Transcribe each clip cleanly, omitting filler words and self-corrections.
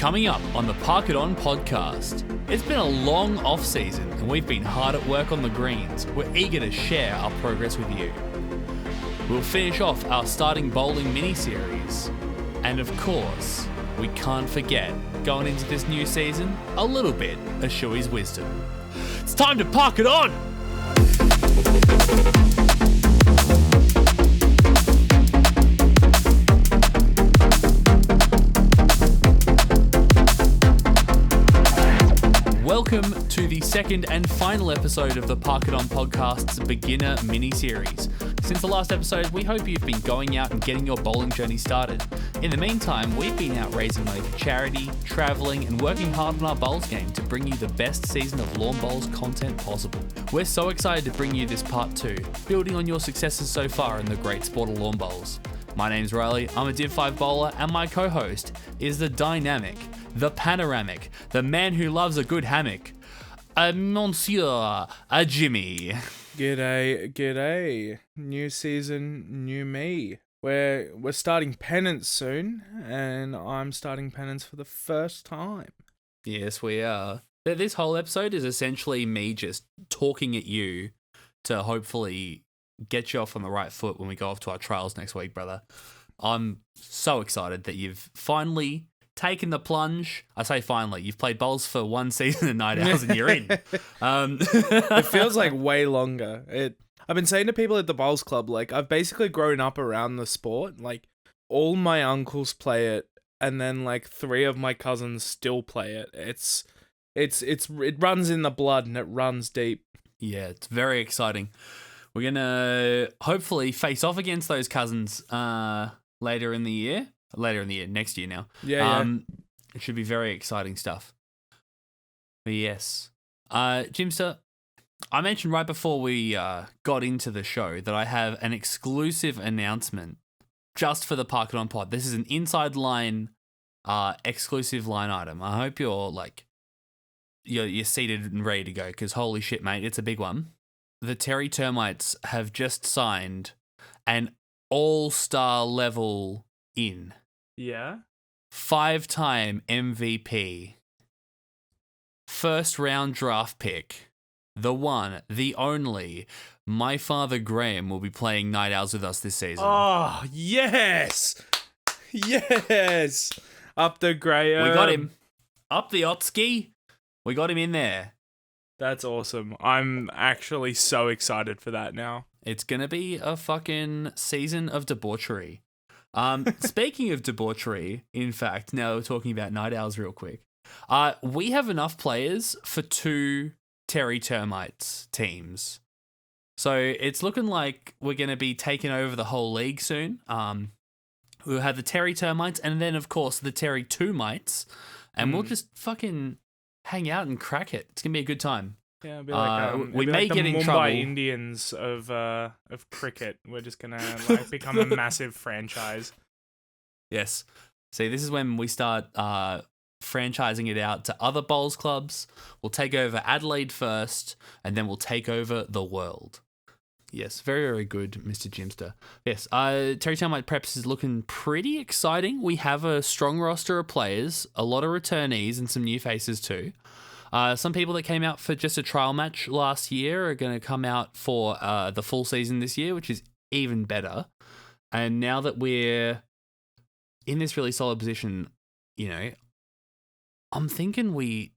Coming up on the Park It On podcast. It's been a long off season and we've been hard at work on the greens. We're eager to share our progress with you. We'll finish off our starting bowling mini-series. And of course, we can't forget, going into this new season, a little bit of Schuey's wisdom. It's time to Park It On! Welcome to the second and final episode of the Park It On podcast's beginner mini-series. Since the last episode, we hope you've been going out and getting your bowling journey started. In the meantime, we've been out raising money for charity, travelling, and working hard on our bowls game to bring you the best season of lawn bowls content possible. We're so excited to bring you this part 2, building on your successes so far in the great sport of lawn bowls. My name's Riley, I'm a Div 5 bowler, and my co-host is the dynamic, the panoramic, the man who loves a good hammock, Monsieur Jimmy. G'day. New season, new me. We're starting penance soon, and I'm starting penance for the first time. Yes, we are. This whole episode is essentially me just talking at you to hopefully get you off on the right foot when we go off to our trials next week, brother. I'm so excited that you've finally taken the plunge. I say finally. You've played bowls for one season and 9 hours and you're in. It feels like way longer. I've been saying to people at the bowls club, like, I've basically grown up around the sport. Like, all my uncles play it, and then like 3 of my cousins still play it. It runs in the blood and it runs deep. Yeah, it's very exciting. We're gonna hopefully face off against those cousins later in the year, next year now. Yeah. It should be very exciting stuff. But yes. Jimster, I mentioned right before we got into the show that I have an exclusive announcement just for the Park It On pod. This is an inside line, exclusive line item. I hope you're seated and ready to go, because holy shit, mate, it's a big one. The Terry Termites have just signed an all-star level in. Yeah? 5-time MVP. First round draft pick. The one, the only. My father Graham will be playing Night Owls with us this season. Oh, yes! Yes! Up the Graham. We got him. Up the Otski. We got him in there. That's awesome. I'm actually so excited for that now. It's going to be a fucking season of debauchery. Speaking of debauchery, in fact, now we're talking about Night Owls real quick. We have enough players for 2 Terry Termites teams. So it's looking like we're going to be taking over the whole league soon. We'll have the Terry Termites and then, of course, the Terry Two Mites. And we'll just fucking hang out and crack it. It's gonna be a good time. Yeah, it'll be like we may get in Mumbai trouble. Indians of cricket. We're just gonna become a massive franchise. Yes. See, this is when we start franchising it out to other bowls clubs. We'll take over Adelaide first, and then we'll take over the world. Yes, very, very good, Mr. Jimster. Yes, Terry Termite Preps is looking pretty exciting. We have a strong roster of players, a lot of returnees, and some new faces too. Some people that came out for just a trial match last year are going to come out for the full season this year, which is even better. And now that we're in this really solid position, I'm thinking we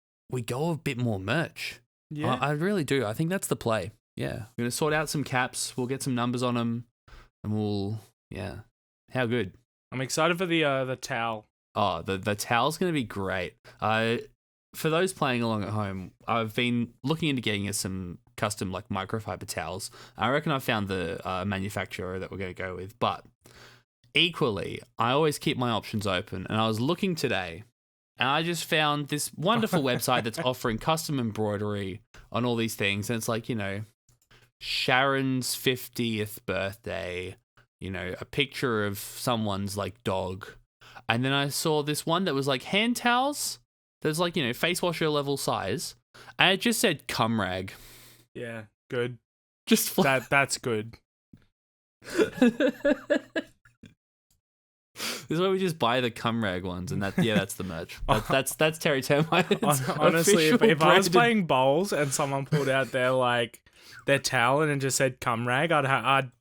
go a bit more merch. Yeah, I really do. I think that's the play. Yeah, we're going to sort out some caps. We'll get some numbers on them, and how good. I'm excited for the towel. Oh, the towel's going to be great. For those playing along at home, I've been looking into getting us some custom microfiber towels. I reckon I found the manufacturer that we're going to go with, but equally, I always keep my options open, and I was looking today, and I just found this wonderful website that's offering custom embroidery on all these things, and it's Sharon's 50th birthday, a picture of someone's dog. And then I saw this one that was hand towels. There's face washer level size. And it just said cum rag. Yeah, good. Just that's good. This is where we just buy the cum rag ones, and that's the merch. That's Terry Termite's Honestly, if official I was branded- playing bowls and someone pulled out their towel and it just said cum rag, I'd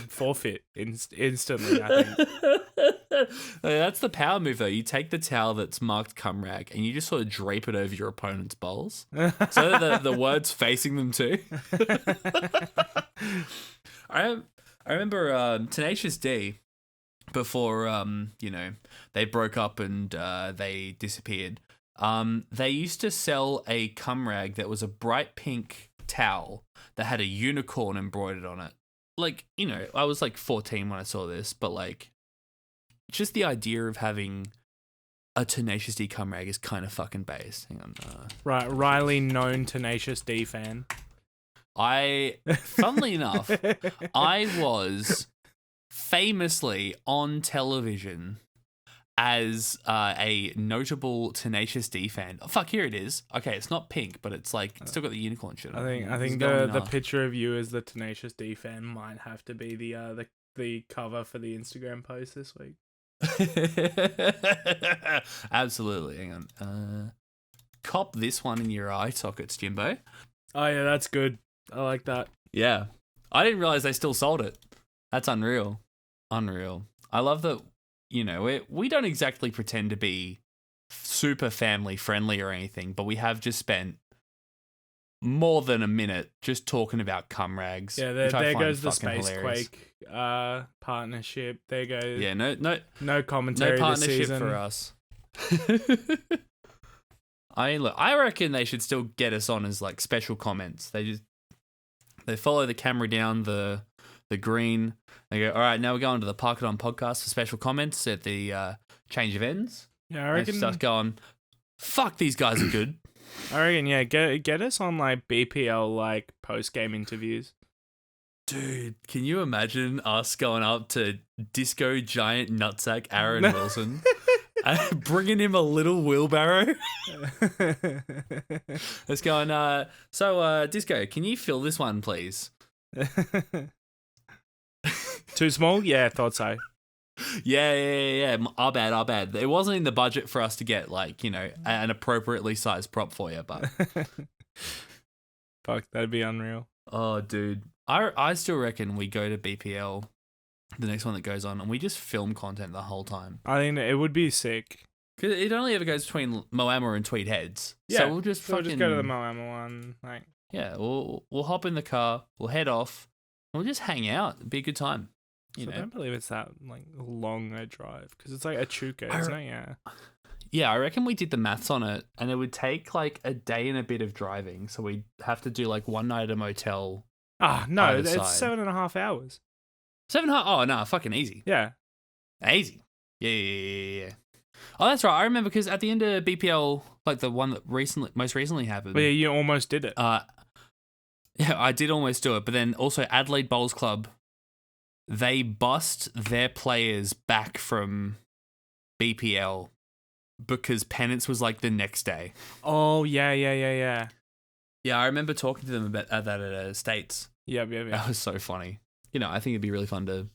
forfeit instantly, I think. That's the power move, though. You take the towel that's marked cum rag and you just sort of drape it over your opponent's bowls, so that the word's facing them too. I remember Tenacious D, before they broke up and they disappeared. They used to sell a cum rag that was a bright pink towel that had a unicorn embroidered on it. Like, I was like 14 when I saw this, but like, just the idea of having a Tenacious D cum rag is kind of fucking based. Hang on. Right, Riley, known Tenacious D fan. Funnily enough, I was famously on television as a notable Tenacious D fan. Oh, fuck, here it is. Okay, it's not pink, but it's like it's still got the unicorn shit on it. I think the picture of you as the Tenacious D fan might have to be the cover for the Instagram post this week. Absolutely. Hang on. Cop this one in your eye sockets, Jimbo. Oh yeah, that's good. I like that. Yeah. I didn't realize they still sold it. That's unreal. Unreal. I love that, we don't exactly pretend to be super family friendly or anything, but we have just spent more than a minute just talking about cum rags. Yeah, there goes the Spacequake partnership. There goes. Yeah, no commentary. No partnership this season for us. I reckon they should still get us on as like special comments. They follow the camera down the green. They go, all right, now we're going to the Parkiton podcast for special comments at the change of ends. Yeah, I reckon. And start going, fuck, these guys are good. I reckon, yeah, get us on like BPL like post game interviews. Dude, can you imagine us going up to disco giant nutsack Aaron Wilson, bringing him a little wheelbarrow? It's going, so Disco, can you fill this one, please? Too small? Yeah, thought so. Yeah. Our bad. It wasn't in the budget for us to get like, an appropriately sized prop for you, but fuck, that'd be unreal. Oh, dude. I still reckon we go to BPL, the next one that goes on, and we just film content the whole time. I think it would be sick. Because it only ever goes between Moama and Tweed Heads. Yeah, so we'll just go to the Moama one. Like, yeah, we'll hop in the car, we'll head off, and we'll just hang out. It'd be a good time. I don't believe it's that like long a drive because it's like a Chuka, isn't it? Yeah. Yeah, I reckon we did the maths on it, and it would take like a day and a bit of driving. So we'd have to do like one night at a motel. Ah, no, it's side. 7.5 hours. 7.5? Oh, no, fucking easy. Yeah. Easy. Yeah. Oh, that's right. I remember because at the end of BPL, like the one that most recently happened. Well, yeah, you almost did it. Yeah, I did almost do it. But then also Adelaide Bowls Club, they bussed their players back from BPL because penance was like the next day. Oh, yeah. Yeah, I remember talking to them about that at States. Yeah. That was so funny. I think it'd be really fun to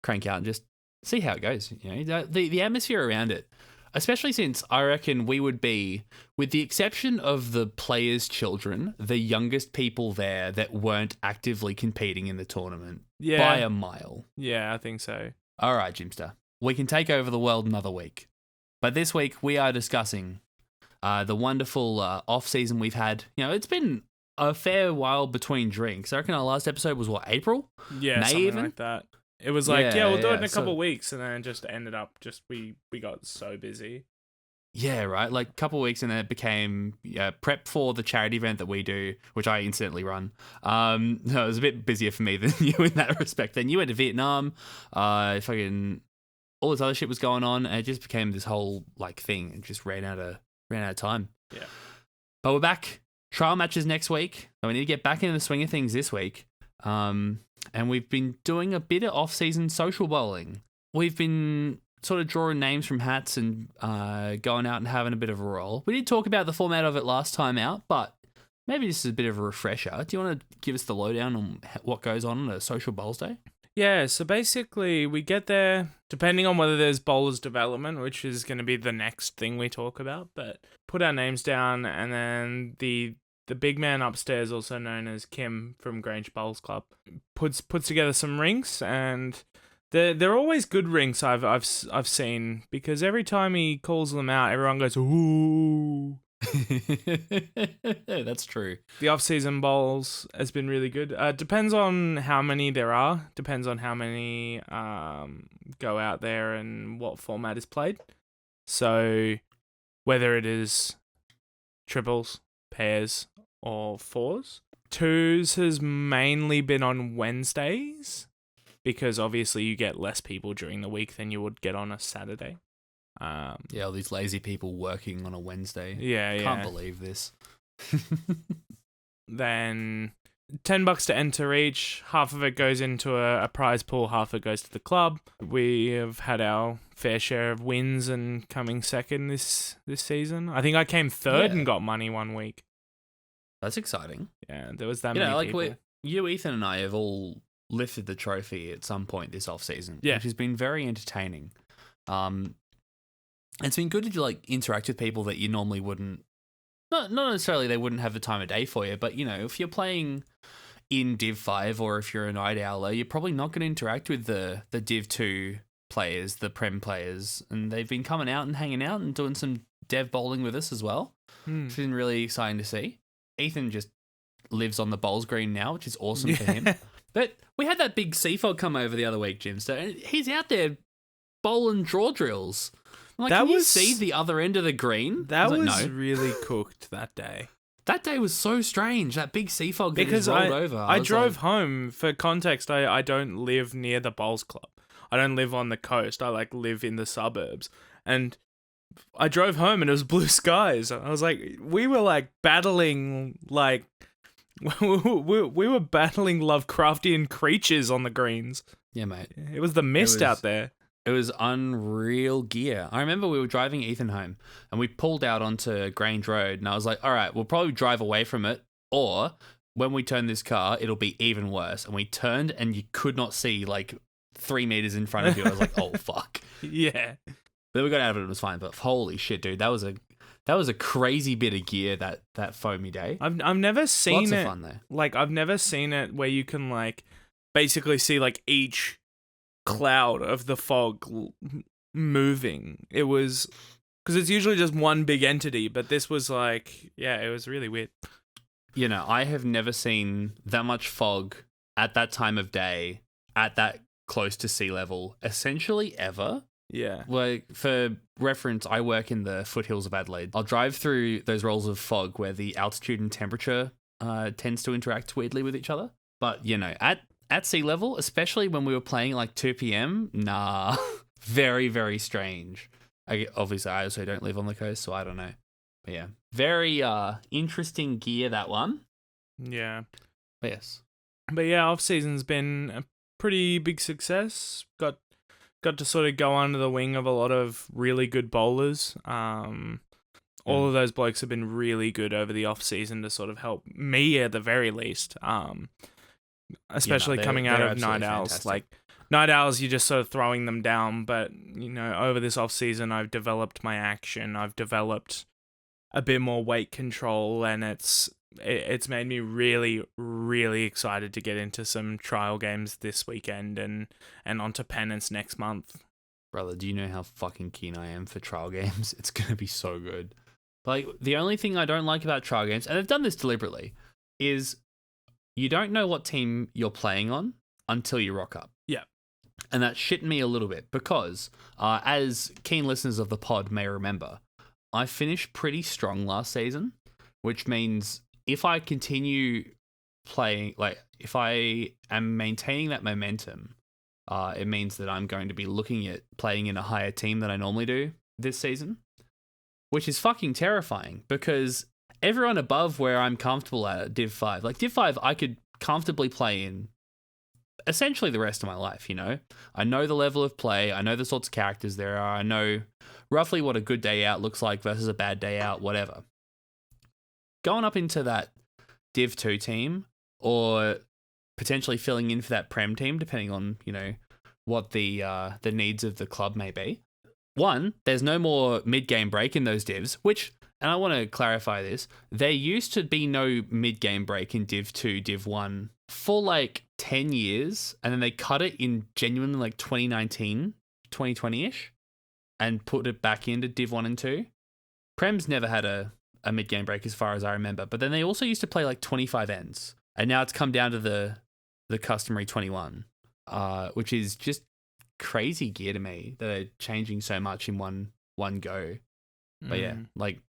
crank out and just see how it goes. The atmosphere around it, especially since I reckon we would be, with the exception of the players' children, the youngest people there that weren't actively competing in the tournament by a mile. Yeah, I think so. All right, Jimster, we can take over the world another week. But this week we are discussing the wonderful off-season we've had. It's been a fair while between drinks. I reckon our last episode was, April? Yeah, May something even? Like that. It was like, we'll do it in a couple so, weeks, and then it just ended up we got so busy. Yeah, right. Like a couple of weeks, and then it became prep for the charity event that we do, which I incidentally run. No, it was a bit busier for me than you in that respect. Then you went to Vietnam. Fucking all this other shit was going on, and it just became this whole like thing. It just ran out of time. Yeah. But we're back. Trial matches next week. So we need to get back into the swing of things this week. And we've been doing a bit of off-season social bowling. We've been sort of drawing names from hats and going out and having a bit of a roll. We did talk about the format of it last time out, but maybe this is a bit of a refresher. Do you want to give us the lowdown on what goes on a social bowls day? Yeah, so basically we get there, depending on whether there's bowlers development, which is going to be the next thing we talk about, but put our names down, and then the big man upstairs, also known as Kim from Grange Bowls Club, puts together some rinks, and they're always good rinks I've seen, because every time he calls them out, everyone goes ooh. That's true. The off-season bowls has been really good. Depends on how many there are. Depends on how many go out there and what format is played. So whether it is triples, pairs, or fours. Twos has mainly been on Wednesdays, because obviously you get less people during the week than you would get on a Saturday. Yeah, all these lazy people working on a Wednesday. Yeah. Can't believe this. Then $10 to enter each. Half of it goes into a prize pool, half of it goes to the club. We have had our fair share of wins and coming second this season. I think I came third and got money one week. That's exciting. Yeah, there was that many people. You, Ethan, and I have all lifted the trophy at some point this off season, which has been very entertaining. It's been good to like interact with people that you normally wouldn't. Not necessarily they wouldn't have the time of day for you, but if you're playing in Div 5 or if you're a night owler, you're probably not going to interact with the Div 2 players, the Prem players, and they've been coming out and hanging out and doing some dev bowling with us as well. It's been really exciting to see. Ethan just lives on the bowls green now, which is awesome for him. But we had that big sea fog come over the other week, Jimster, and he's out there bowling draw drills. Like, can you see the other end of the green? That was really cooked that day. That day was so strange. That big sea fog that just rolled over. I drove home. For context, I don't live near the bowls club. I don't live on the coast. I live in the suburbs. And I drove home and it was blue skies. I was like, we were battling we were battling Lovecraftian creatures on the greens. Yeah, mate. It was the mist out there. It was unreal gear. I remember we were driving Ethan home and we pulled out onto Grange Road and I was like, all right, we'll probably drive away from it, or when we turn this car, it'll be even worse. And we turned and you could not see 3 meters in front of you. I was like, oh, fuck. Yeah. But we got out of it, it was fine. But holy shit, dude, that was a crazy bit of gear that foamy day. I've never seen Lots it. of fun there. I've never seen it where you can basically see each cloud of the fog moving. It was because it's usually just one big entity, but this was it was really weird. I have never seen that much fog at that time of day, at that close to sea level, essentially ever. Yeah. For reference, I work in the foothills of Adelaide. I'll drive through those rolls of fog where the altitude and temperature tends to interact weirdly with each other. But, at sea level, especially when we were playing 2 p.m, nah, very, very strange. Obviously, I also don't live on the coast, so I don't know. But yeah, very interesting gear, that one. Yeah. Yes. But yeah, off-season's been a pretty big success. Got to sort of go under the wing of a lot of really good bowlers. All of those blokes have been really good over the off-season to sort of help me at the very least. Especially coming out of Night Owls. Fantastic. Night Owls, you're just sort of throwing them down. But, over this off-season, I've developed my action. I've developed a bit more weight control, and it's made me really, really excited to get into some trial games this weekend and onto Penance next month. Brother, do you know how fucking keen I am for trial games? It's going to be so good. The only thing I don't like about trial games, and they've done this deliberately, is you don't know what team you're playing on until you rock up. Yeah. And that shit me a little bit because, as keen listeners of the pod may remember, I finished pretty strong last season, which means if I continue playing, if I am maintaining that momentum, it means that I'm going to be looking at playing in a higher team than I normally do this season, which is fucking terrifying because everyone above where I'm comfortable at Div 5, Div 5, I could comfortably play in essentially the rest of my life, I know the level of play, I know the sorts of characters there are, I know roughly what a good day out looks like versus a bad day out, whatever. Going up into that Div 2 team or potentially filling in for that Prem team, depending on, what the needs of the club may be. One, there's no more mid-game break in those divs, which, and I want to clarify this, there used to be no mid-game break in Div 2, Div 1 for like 10 years, and then they cut it in genuinely like 2019, 2020-ish, and put it back into Div 1 and 2. Prem's never had a mid-game break as far as I remember, but then they also used to play like 25 ends, and now it's come down to the customary 21, which is just crazy gear to me that are changing so much in one go. But yeah, like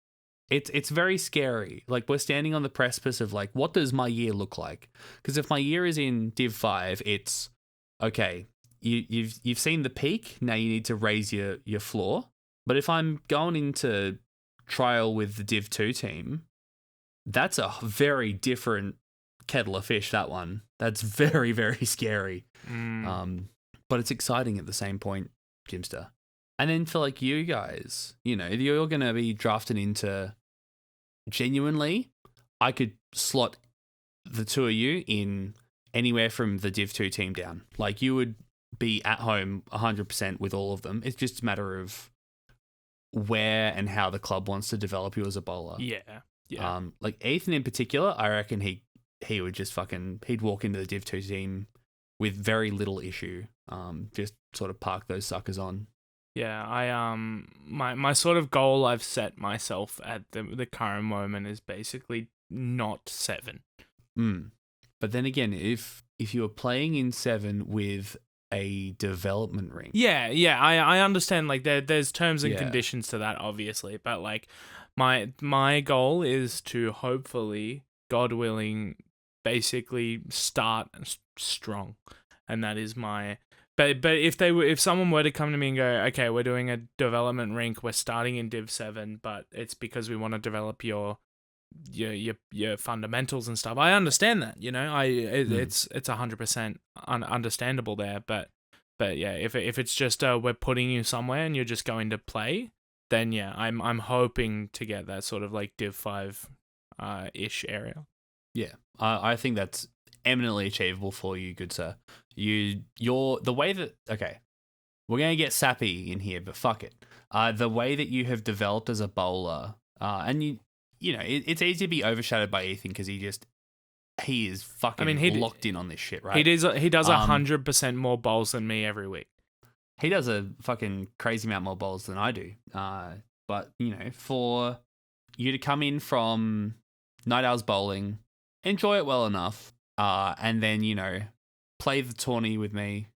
it's very scary. Like we're standing on the precipice of like, what does my year look like? Because if my year is in Div 5, it's okay. You've seen the peak. Now you need to raise your floor. But if I'm going into trial with the Div 2 team, that's a very different kettle of fish. That one. That's very, very scary. But it's exciting at the same point, Jimster. And then for like you guys, you're going to be drafted into, genuinely, I could slot the two of you in anywhere from the Div 2 team down. Like you would be at home 100% with all of them. It's just a matter of where and how the club wants to develop you as a bowler. Yeah. Like Ethan in particular, I reckon he would just he'd walk into the Div 2 team with very little issue. Just sort of park those suckers on. Yeah, I my sort of goal I've set myself at the current moment is basically not 7. But then again, if you were playing in 7 with a development ring. Yeah, I understand like there's terms and conditions to that obviously, but like my goal is to hopefully, God willing, basically start strong. And that is my But if someone were to come to me and go, okay, we're doing a development rink, we're starting in Div 7, but it's because we want to develop your fundamentals and stuff. I understand that, it's 100% understandable there. But yeah, if it's just we're putting you somewhere and you're just going to play, then yeah, I'm hoping to get that sort of like Div 5 ish area. Yeah, I think that's eminently achievable for you, good sir. You're the way that, okay, we're going to get sappy in here, but fuck it. The way that you have developed as a bowler, and it's easy to be overshadowed by Ethan because he is fucking locked in on this shit, right? He does 100% more bowls than me every week. He does a fucking crazy amount more bowls than I do. But for you to come in from Night Owls bowling, enjoy it well enough, and then play the tourney with me,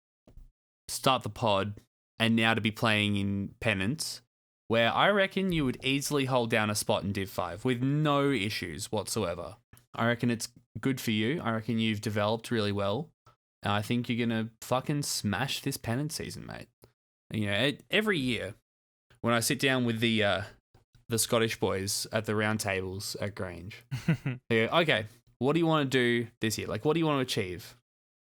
start the pod, and now to be playing in Pennants, where I reckon you would easily hold down a spot in Div 5 with no issues whatsoever. I reckon it's good for you. I reckon you've developed really well. And I think you're going to fucking smash this Pennant season, mate. Every year when I sit down with the Scottish boys at the round tables at Grange, they go, okay, what do you want to do this year? Like, what do you want to achieve?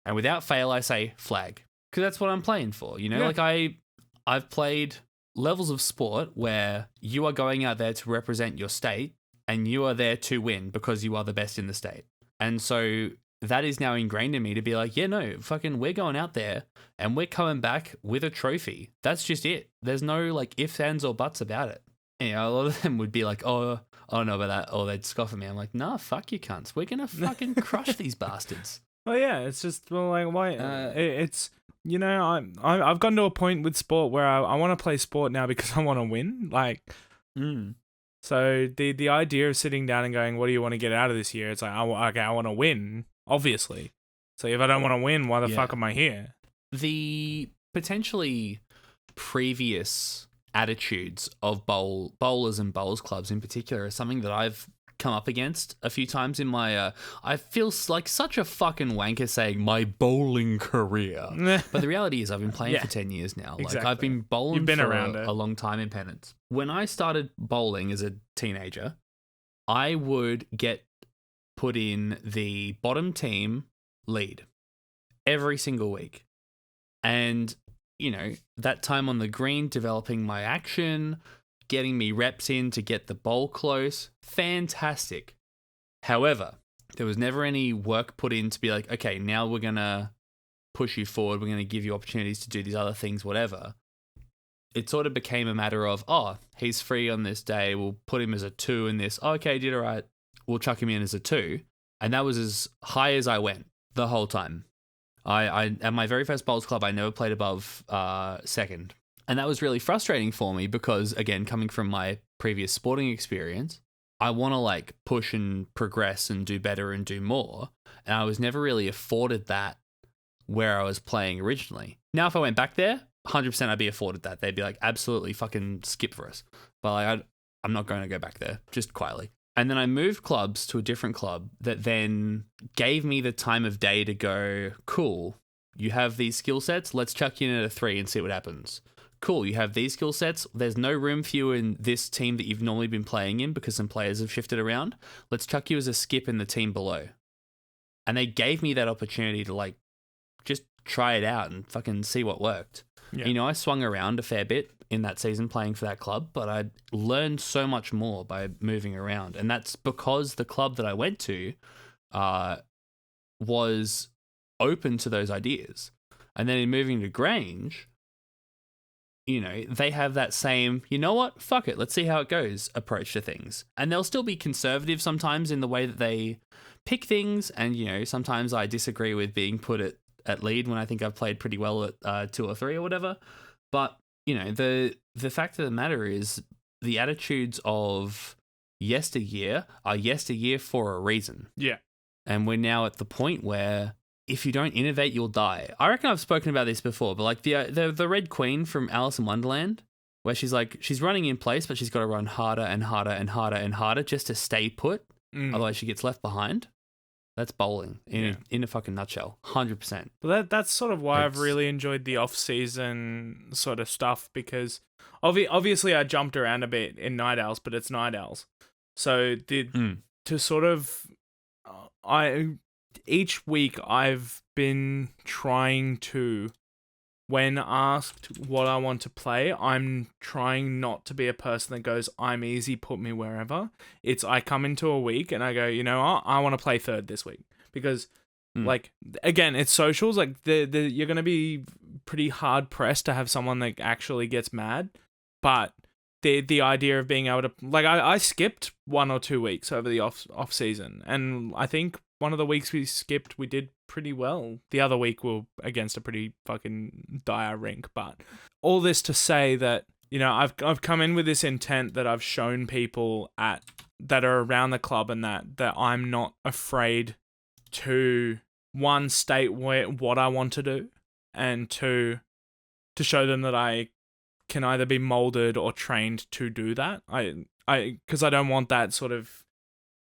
And without fail, I say flag. Because that's what I'm playing for, Yeah. Like, I've played levels of sport where you are going out there to represent your state and you are there to win because you are the best in the state. And so that is now ingrained in me to be like, yeah, no, fucking we're going out there and we're coming back with a trophy. That's just it. There's no, like, ifs, ands, or buts about it. A lot of them would be like, oh, I don't know about that. Or they'd scoff at me. I'm like, nah, fuck you cunts. We're going to fucking crush these bastards. Well, yeah, it's just, well, like, why? It's, I've gotten to a point with sport where I want to play sport now because I want to win. Like, so the idea of sitting down and going, what do you want to get out of this year? It's like, I want to win, obviously. So if I don't want to win, why the fuck am I here? The potentially previous attitudes of bowlers and bowls clubs in particular are something that I've come up against a few times in my I feel like such a fucking wanker saying my bowling career. But the reality is I've been playing for 10 years now. Like, exactly. I've been bowling for around a long time in Pennants. When I started bowling as a teenager, I would get put in the bottom team lead every single week. And that time on the green, developing my action, getting me reps in to get the bowl close, fantastic. However, There was never any work put in to be like, okay, now we're going to push you forward. We're going to give you opportunities to do these other things, whatever. It sort of became a matter of, oh, he's free on this day. We'll put him as a 2 in this. Oh, okay, did all right. We'll chuck him in as a 2. And that was as high as I went the whole time. I at my very first bowls club, I never played above second. And that was really frustrating for me because, again, coming from my previous sporting experience, I want to like push and progress and do better and do more. And I was never really afforded that where I was playing originally. Now, if I went back there, 100% I'd be afforded that. They'd be like, absolutely fucking skip for us. But like, I'm not going to go back there, just quietly. And then I moved clubs to a different club that then gave me the time of day to go, cool, you have these skill sets, let's chuck you in at a 3 and see what happens. Cool, you have these skill sets, there's no room for you in this team that you've normally been playing in because some players have shifted around. Let's chuck you as a skip in the team below. And they gave me that opportunity to like just try it out and fucking see what worked. Yeah. You know, I swung around a fair bit in that season playing for that club, but I learned so much more by moving around. And that's because the club that I went to was open to those ideas. And then in moving to Grange, you know, they have that same, you know what, fuck it, let's see how it goes approach to things. And they'll still be conservative sometimes in the way that they pick things. And, you know, sometimes I disagree with being put at lead when I think I've played pretty well at 2 or 3 or whatever. But, you know, the fact of the matter is the attitudes of yesteryear are yesteryear for a reason. Yeah. And we're now at the point where if you don't innovate, you'll die. I reckon I've spoken about this before, but like the Red Queen from Alice in Wonderland, where she's running in place, but she's got to run harder and harder and harder and harder just to stay put. Otherwise she gets left behind. That's bowling in a fucking nutshell, 100%. But that's sort of why I've really enjoyed the off-season sort of stuff because obviously I jumped around a bit in Night Owls, but it's Night Owls. So to sort of each week I've been trying to, when asked what I want to play, I'm trying not to be a person that goes, I'm easy, put me wherever. It's I come into a week and I go, you know what, I want to play third this week. Because, like, again, it's socials. Like, you're going to be pretty hard pressed to have someone that actually gets mad. But the idea of being able to, like, I skipped 1 or 2 weeks over the off season. And I think one of the weeks we skipped, we did pretty well. The other week we were against a pretty fucking dire rink. But all this to say that, you know, I've come in with this intent that I've shown people that are around the club and that I'm not afraid to, one, state what I want to do, and two, to show them that I can either be molded or trained to do that. Because I don't want that sort of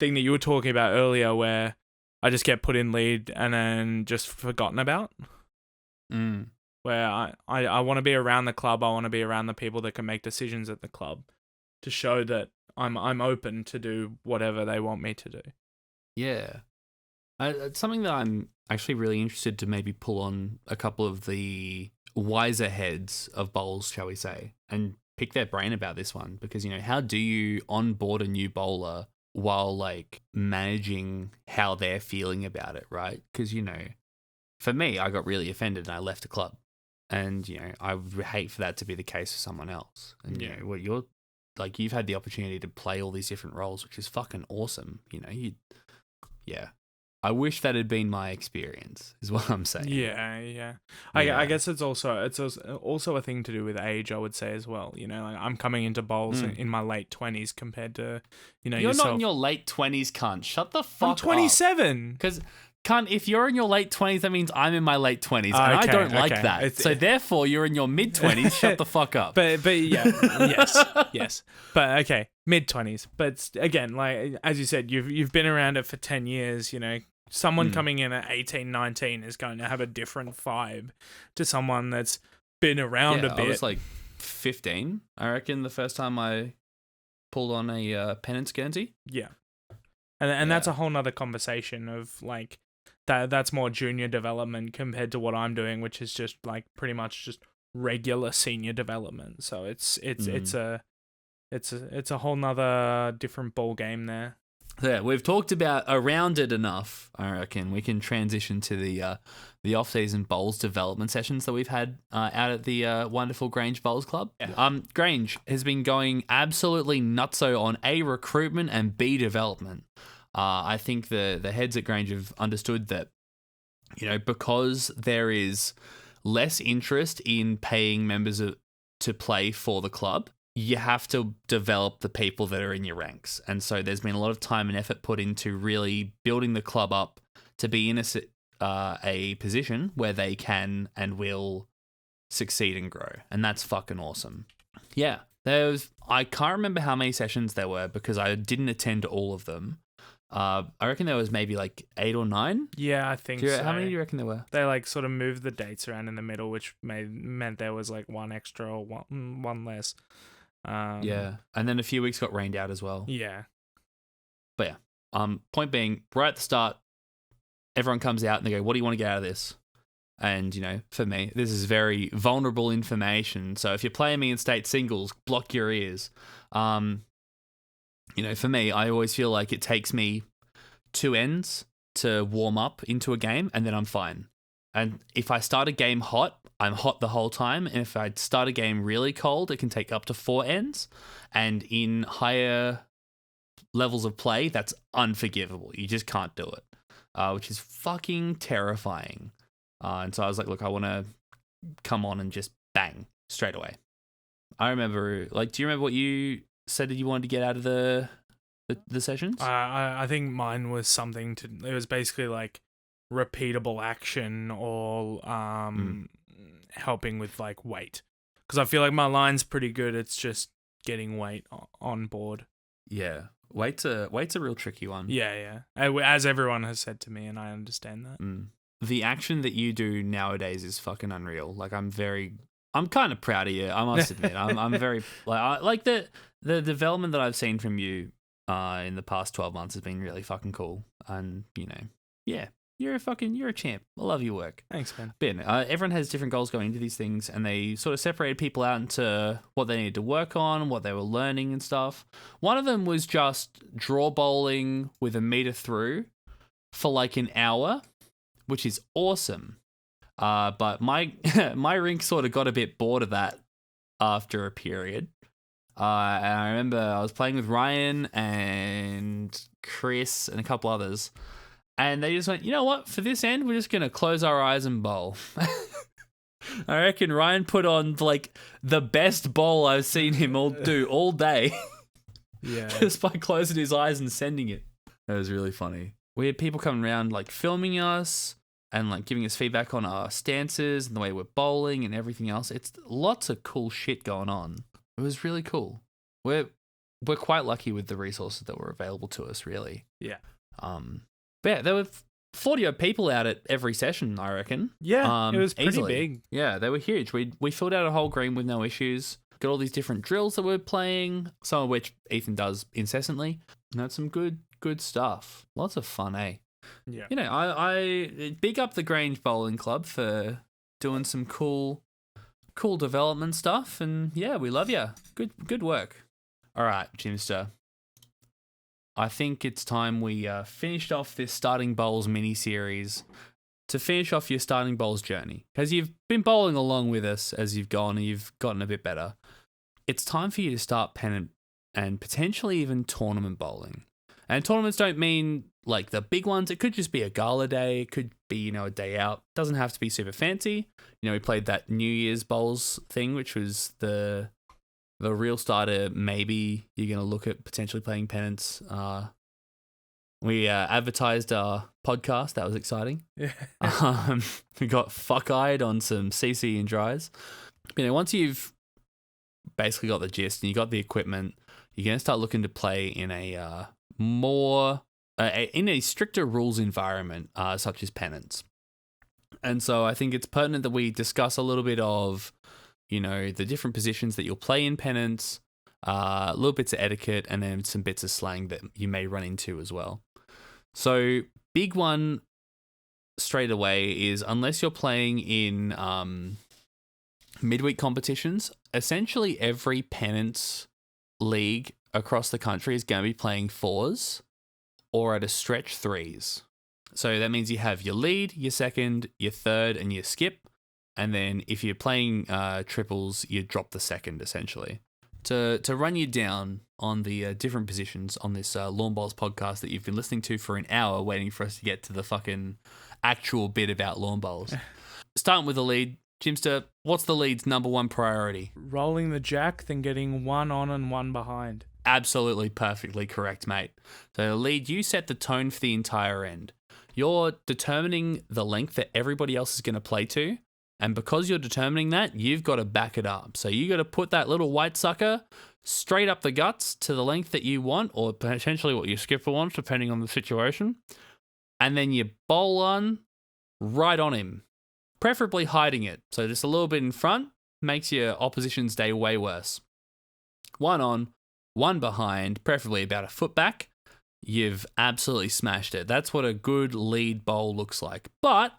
thing that you were talking about earlier where I just get put in lead and then just forgotten about. Where I want to be around the club. I want to be around the people that can make decisions at the club to show that I'm open to do whatever they want me to do. Yeah. It's something that I'm actually really interested to maybe pull on a couple of the wiser heads of bowls, shall we say, and pick their brain about this one. Because, you know, how do you onboard a new bowler while, like, managing how they're feeling about it, right? Because, you know, for me, I got really offended and I left a club. And, you know, I would hate for that to be the case for someone else. And, you know, you're, like, you've had the opportunity to play all these different roles, which is fucking awesome. You know, yeah. I wish that had been my experience, is what I'm saying. Yeah. I guess it's also a thing to do with age, I would say, as well. You know, like I'm coming into bowls in my late 20s compared to, you know, you're yourself. Not in your late 20s, cunt. Shut the fuck up. I'm 27. Because, cunt, if you're in your late 20s, that means I'm in my late 20s, and I don't like that. So therefore, you're in your mid 20s. Shut the fuck up. But yeah, yes. But okay, mid 20s. But again, like as you said, you've been around it for 10 years. You know, someone coming in at 18, 19 is going to have a different vibe to someone that's been around a bit. I was like 15, I reckon, the first time I pulled on a penance Guernsey. Yeah. And that's a whole nother conversation of like that's more junior development compared to what I'm doing, which is just like pretty much just regular senior development. So it's a whole nother different ball game there. So yeah, we've talked about around it enough. I reckon we can transition to the off-season bowls development sessions that we've had out at the wonderful Grange Bowls Club. Yeah. Grange has been going absolutely nutso on A, recruitment, and B, development. I think the heads at Grange have understood that, because there is less interest in paying members to play for the club, you have to develop the people that are in your ranks. And so there's been a lot of time and effort put into really building the club up to be in a position where they can and will succeed and grow. And that's fucking awesome. Yeah. I can't remember how many sessions there were because I didn't attend all of them. I reckon there was maybe like 8 or 9. Yeah, I think so. How many do you reckon there were? They like sort of moved the dates around in the middle, which meant there was like one extra or one less. Yeah, and then a few weeks got rained out as well. Yeah. But yeah, point being, right at the start, everyone comes out and they go, "What do you want to get out of this?" And for me, this is very vulnerable information. So if you're playing me in state singles, block your ears. For me, I always feel like it takes me 2 ends to warm up into a game, and then I'm fine. And if I start a game hot, I'm hot the whole time. And if I start a game really cold, it can take up to 4 ends. And in higher levels of play, that's unforgivable. You just can't do it, which is fucking terrifying. And so I was like, look, I want to come on and just bang straight away. I remember, do you remember what you said that you wanted to get out of the sessions? I think mine was something it was basically like repeatable action or helping with like weight, because I feel like my line's pretty good. It's just getting weight on board. Yeah, weight's a real tricky one. Yeah. As everyone has said to me, and I understand that. The action that you do nowadays is fucking unreal. Like I'm kind of proud of you. I must admit, I'm very like the development that I've seen from you in the past 12 months has been really fucking cool. And yeah. You're a champ. I love your work. Thanks, man. Ben, everyone has different goals going into these things, and they sort of separated people out into what they needed to work on, what they were learning and stuff. One of them was just draw bowling with a meter through for like an hour, which is awesome. But my rink sort of got a bit bored of that after a period. And I remember I was playing with Ryan and Chris and a couple others. And they just went, you know what? For this end, we're just going to close our eyes and bowl. I reckon Ryan put on like the best bowl I've seen him do all day. Yeah. Just by closing his eyes and sending it. That was really funny. We had people coming around like filming us and like giving us feedback on our stances and the way we're bowling and everything else. It's lots of cool shit going on. It was really cool. We're quite lucky with the resources that were available to us, really. Yeah. But yeah, there were 40 odd people out at every session, I reckon. Yeah, it was pretty easily. big. Yeah, they were huge. We filled out a whole green with no issues. Got all these different drills that we're playing, some of which Ethan does incessantly. And that's some good stuff. Lots of fun, eh? Yeah. I big up the Grange Bowling Club for doing some cool development stuff. And yeah, we love you. Good work. All right, Jimster. I think it's time we finished off this Starting Bowls mini-series to finish off your Starting Bowls journey. Because you've been bowling along with us as you've gone and you've gotten a bit better. It's time for you to start pennant and potentially even tournament bowling. And tournaments don't mean like the big ones. It could just be a gala day. It could be, a day out. Doesn't have to be super fancy. We played that New Year's Bowls thing, which was the real starter. Maybe you're going to look at potentially playing pennants. We advertised our podcast. That was exciting. Yeah. We got fuck-eyed on some CC and dries. Once you've basically got the gist and you got the equipment, you're going to start looking to play in a in a stricter rules environment, such as pennants. And so I think it's pertinent that we discuss a little bit of the different positions that you'll play in pennants, little bits of etiquette, and then some bits of slang that you may run into as well. So big one straight away is, unless you're playing in midweek competitions, essentially every pennants league across the country is going to be playing fours. or at a stretch threes. So that means you have your lead, your second, your third, and your skip. And then if you're playing triples, you drop the second, essentially. To run you down on the different positions on this Lawn Bowls podcast that you've been listening to for an hour, waiting for us to get to the fucking actual bit about lawn bowls. Starting with the lead, Jimster, what's the lead's number one priority? Rolling the jack, then getting one on and one behind. Absolutely perfectly correct, mate. So the lead, you set the tone for the entire end. You're determining the length that everybody else is going to play to. And because you're determining that, you've got to back it up. So you got to put that little white sucker straight up the guts to the length that you want, or potentially what your skipper wants, depending on the situation. And then you bowl on right on him, preferably hiding it. So just a little bit in front makes your opposition's day way worse. One on, one behind, preferably about a foot back. You've absolutely smashed it. That's what a good lead bowl looks like. But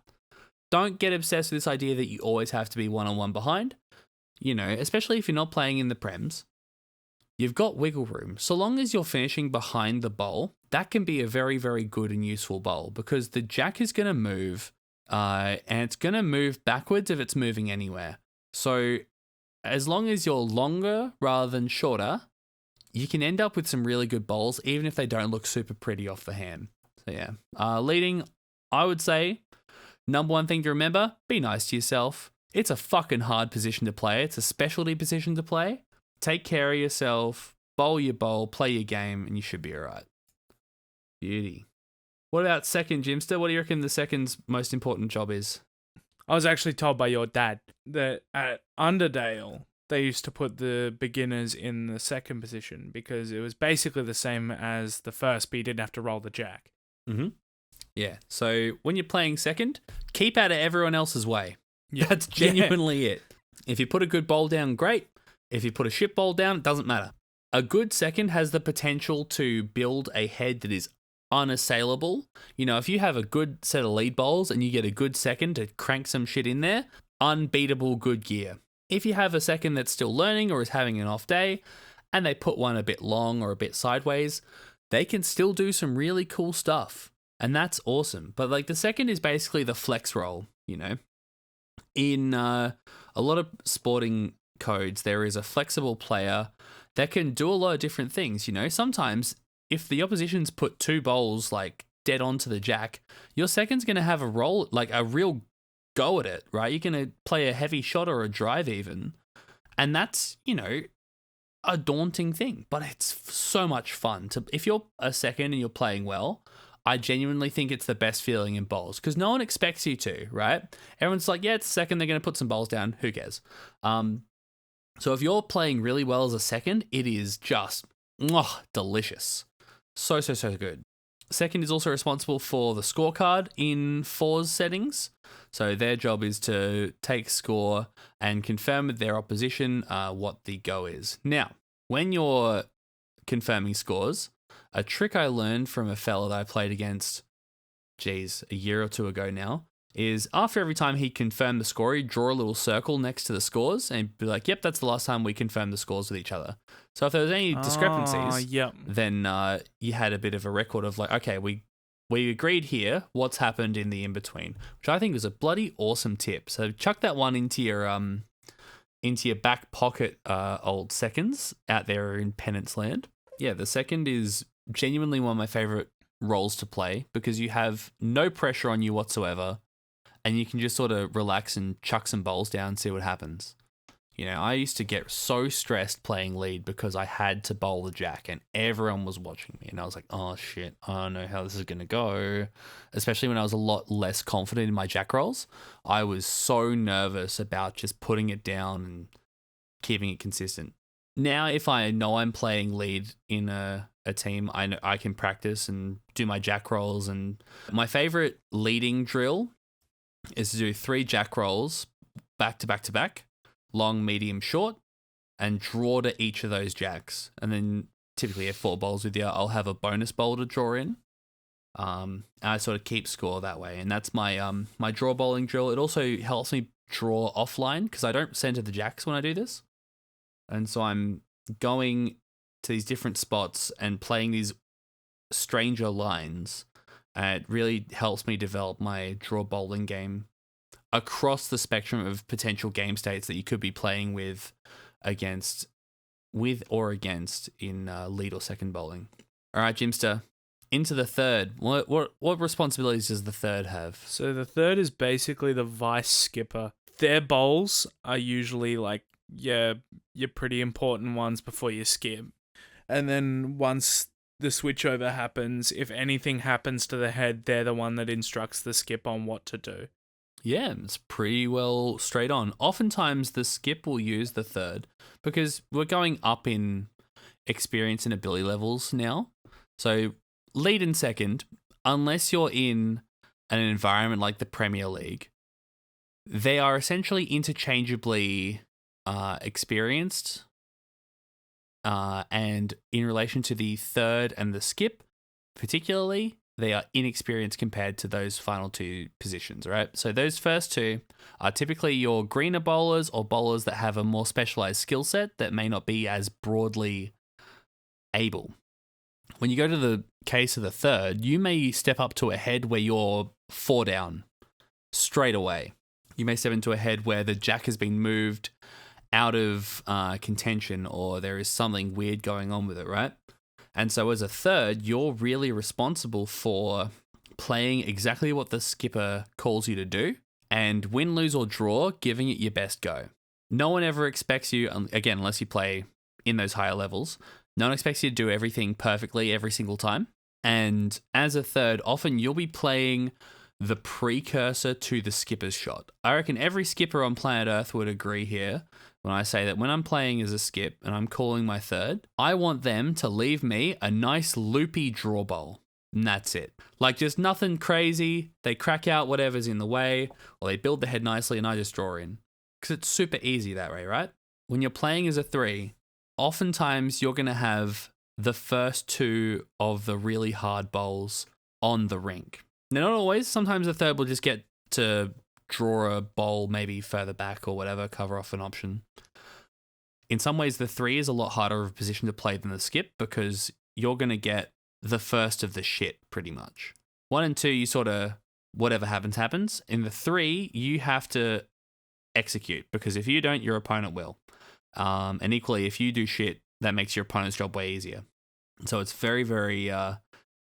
don't get obsessed with this idea that you always have to be one-on-one behind. You know, especially if you're not playing in the Prems, you've got wiggle room. So long as you're finishing behind the bowl, that can be a very, very good and useful bowl because the jack is going to move and it's going to move backwards if it's moving anywhere. So as long as you're longer rather than shorter, you can end up with some really good bowls, even if they don't look super pretty off the hand. So yeah, leading, I would say, number one thing to remember, be nice to yourself. It's a fucking hard position to play. It's a specialty position to play. Take care of yourself, bowl your bowl, play your game, and you should be all right. Beauty. What about second, Jimster? What do you reckon the second's most important job is? I was actually told by your dad that at Underdale, they used to put the beginners in the second position because it was basically the same as the first, but you didn't have to roll the jack. Mm-hmm. Yeah, so when you're playing second, keep out of everyone else's way. Yeah. That's genuinely it. If you put a good bowl down, great. If you put a shit bowl down, it doesn't matter. A good second has the potential to build a head that is unassailable. You know, if you have a good set of lead bowls and you get a good second to crank some shit in there, unbeatable good gear. If you have a second that's still learning or is having an off day and they put one a bit long or a bit sideways, they can still do some really cool stuff. And that's awesome. But like the second is basically the flex role, you know. In a lot of sporting codes, there is a flexible player that can do a lot of different things, you know. Sometimes if the opposition's put two bowls like dead onto the jack, your second's going to have a roll, like a real go at it, right? You're going to play a heavy shot or a drive even. And that's, you know, a daunting thing, but it's so much fun to, if you're a second and you're playing well, I genuinely think it's the best feeling in bowls because no one expects you to, right? Everyone's like, yeah, it's second. They're going to put some bowls down. Who cares? So if you're playing really well as a second, it is just delicious. So good. Second is also responsible for the scorecard in fours settings. So their job is to take score and confirm with their opposition what the go is. Now, when you're confirming scores, a trick I learned from a fella that I played against, a year or two ago now, is after every time he confirmed the score, he'd draw a little circle next to the scores and be like, yep, that's the last time we confirmed the scores with each other. So if there was any discrepancies, then you had a bit of a record of like, okay, we agreed here, what's happened in the in-between, which I think was a bloody awesome tip. So chuck that one into your back pocket, old seconds out there in Penance Land. Yeah, the second is genuinely one of my favorite roles to play because you have no pressure on you whatsoever and you can just sort of relax and chuck some bowls down and see what happens. You know, I used to get so stressed playing lead because I had to bowl the jack and everyone was watching me and I was like, oh shit, I don't know how this is going to go. Especially when I was a lot less confident in my jack rolls. I was so nervous about just putting it down and keeping it consistent. Now, if I know I'm playing lead in a team, I know I can practice and do my jack rolls. And my favorite leading drill is to do 3 jack rolls back to back to back, long, medium, short, and draw to each of those jacks. And then typically have 4 bowls with you. I'll have a bonus bowl to draw in. And I sort of keep score that way. And that's my my draw bowling drill. It also helps me draw offline because I don't center the jacks when I do this. And so I'm going to these different spots and playing these stranger lines. It really helps me develop my draw bowling game across the spectrum of potential game states that you could be playing with or against in lead or second bowling. All right, Jimster, into the third. What responsibilities does the third have? So the third is basically the vice skipper. Their bowls are usually like your pretty important ones before you skip. And then once the switchover happens, if anything happens to the head, they're the one that instructs the skip on what to do. Yeah, it's pretty well straight on. Oftentimes the skip will use the third because we're going up in experience and ability levels now. So lead and second, unless you're in an environment like the Premier League, they are essentially interchangeably experienced. And in relation to the third and the skip, particularly, they are inexperienced compared to those final two positions, right? So those first two are typically your greener bowlers or bowlers that have a more specialized skill set that may not be as broadly able. When you go to the case of the third, you may step up to a head where you're 4 down straight away. You may step into a head where the jack has been moved out of contention or there is something weird going on with it, right? And so as a third, you're really responsible for playing exactly what the skipper calls you to do and win, lose or draw, giving it your best go. No one ever expects you, again, unless you play in those higher levels, no one expects you to do everything perfectly every single time. And as a third, often you'll be playing the precursor to the skipper's shot. I reckon every skipper on planet Earth would agree here when I say that when I'm playing as a skip and I'm calling my third, I want them to leave me a nice loopy draw bowl. And that's it. Like just nothing crazy. They crack out whatever's in the way or they build the head nicely and I just draw in. Because it's super easy that way, right? When you're playing as a 3, oftentimes you're going to have the first 2 of the really hard bowls on the rink. Now, not always. Sometimes the third will just get to draw a bowl maybe further back or whatever, cover off an option. In some ways, the 3 is a lot harder of a position to play than the skip because you're going to get the first of the shit pretty much. 1 and 2, you sort of, whatever happens, happens. In the 3, you have to execute because if you don't, your opponent will. And equally, if you do shit, that makes your opponent's job way easier. So it's very, very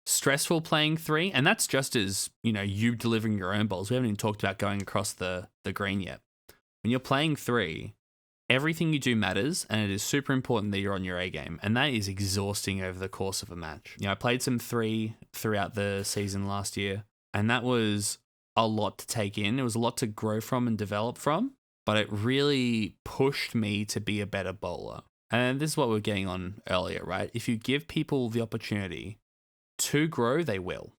stressful playing 3, and that's just as, you delivering your own bowls. We haven't even talked about going across the green yet. When you're playing 3, everything you do matters, and it is super important that you're on your A game, and that is exhausting over the course of a match. I played some 3 throughout the season last year, and that was a lot to take in. It was a lot to grow from and develop from, but it really pushed me to be a better bowler. And this is what we were getting on earlier, right? If you give people the opportunity to grow, they will.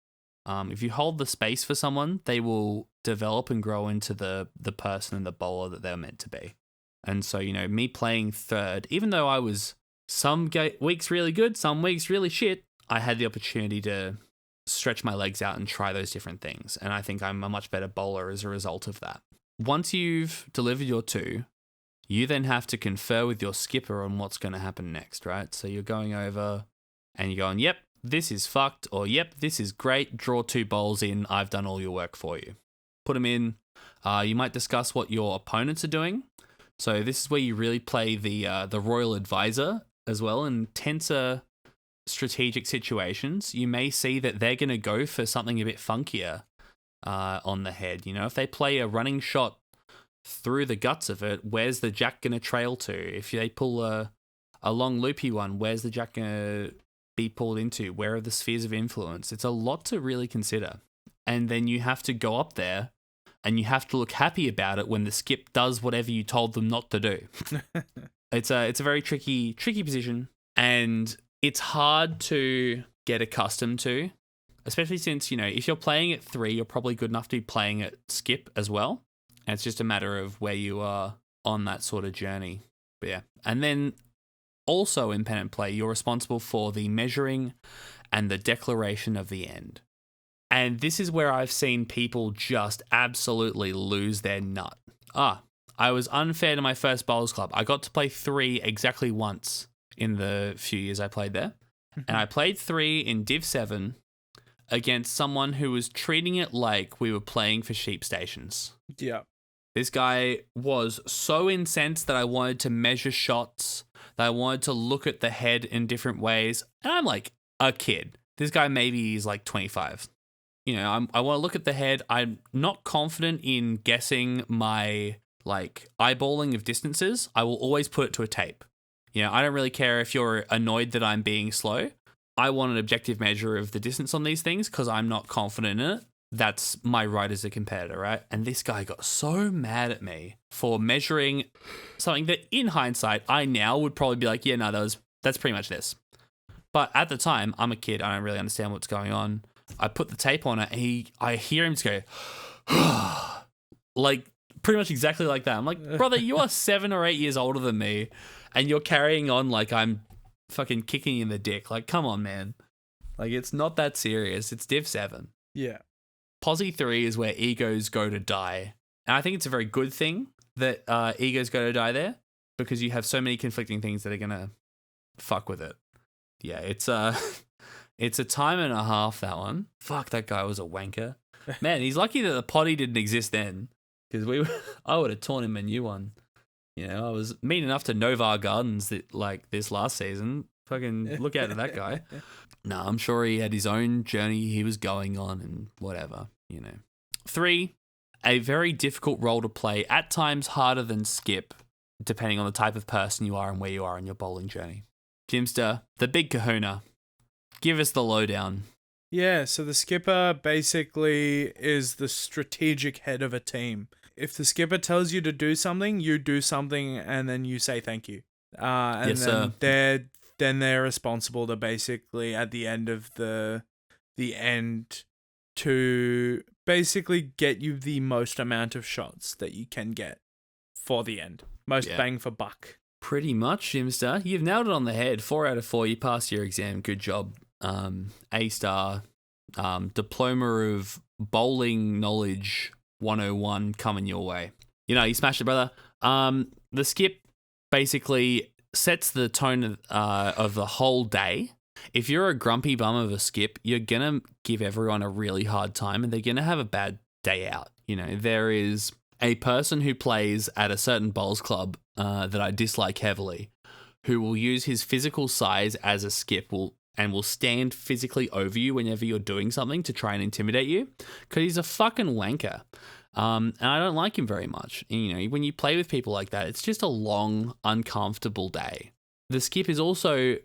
If you hold the space for someone, they will develop and grow into the person and the bowler that they're meant to be. And so, me playing third, even though I was some weeks really good, some weeks really shit, I had the opportunity to stretch my legs out and try those different things. And I think I'm a much better bowler as a result of that. Once you've delivered your 2, you then have to confer with your skipper on what's going to happen next, right? So you're going over and you're going, yep, this is fucked, or yep, this is great, draw 2 bowls in, I've done all your work for you. Put them in. You might discuss what your opponents are doing. So this is where you really play the royal advisor as well. In tenser strategic situations, you may see that they're going to go for something a bit funkier on the head. If they play a running shot through the guts of it, where's the jack going to trail to? If they pull a long loopy one, where's the jack going to be pulled into? Where are the spheres of influence? It's a lot to really consider. And then you have to go up there and you have to look happy about it when the skip does whatever you told them not to do. It's a very tricky position, and it's hard to get accustomed to, especially since, if you're playing at 3, you're probably good enough to be playing at skip as well. And it's just a matter of where you are on that sort of journey. But yeah. And then also in pen and play, you're responsible for the measuring and the declaration of the end. And this is where I've seen people just absolutely lose their nut. I was unfair to my first bowls club. I got to play 3 exactly once in the few years I played there. And I played 3 in Div 7 against someone who was treating it like we were playing for sheep stations. Yeah. This guy was so incensed that I wanted to measure shots, that I wanted to look at the head in different ways. And I'm like a kid. This guy maybe is like 25. You know, I want to look at the head. I'm not confident in guessing my like eyeballing of distances. I will always put it to a tape. You know, I don't really care if you're annoyed that I'm being slow. I want an objective measure of the distance on these things because I'm not confident in it. That's my right as a competitor, right? And this guy got so mad at me for measuring something that in hindsight, I now would probably be like, yeah, no, that's pretty much this. But at the time, I'm a kid. I don't really understand what's going on. I put the tape on it and I hear him just go, like pretty much exactly like that. I'm like, brother, you are 7 or 8 years older than me and you're carrying on like I'm fucking kicking you in the dick. Like, come on, man. Like, it's not that serious. It's Div 7. Yeah. Posse 3 is where egos go to die. And I think it's a very good thing that egos go to die there because you have so many conflicting things that are going to fuck with it. Yeah, it's a time and a half, that one. Fuck, that guy was a wanker. Man, he's lucky that the potty didn't exist then because I would have torn him a new one. You know, I was mean enough to Novar Gardens like this last season. Fucking look out at that guy. No, I'm sure he had his own journey he was going on and whatever, you know. 3, a very difficult role to play, at times harder than skip, depending on the type of person you are and where you are in your bowling journey. Jimster, the big kahuna. Give us the lowdown. Yeah, so the skipper basically is the strategic head of a team. If the skipper tells you to do something, you do something and then you say thank you. And yes, then they're responsible to basically at the end of the end to basically get you the most amount of shots that you can get for the end. Most bang for buck. Pretty much, Jimster. You've nailed it on the head. 4 out of 4. You passed your exam. Good job. A-star. Diploma of Bowling Knowledge 101 coming your way. You know, you smashed it, brother. The skip basically sets the tone of the whole day. If you're a grumpy bum of a skip, you're going to give everyone a really hard time and they're going to have a bad day out. You know, there is a person who plays at a certain bowls club that I dislike heavily who will use his physical size as a skip and will stand physically over you whenever you're doing something to try and intimidate you because he's a fucking wanker. And I don't like him very much. And, you know, when you play with people like that, it's just a long, uncomfortable day. The skip is also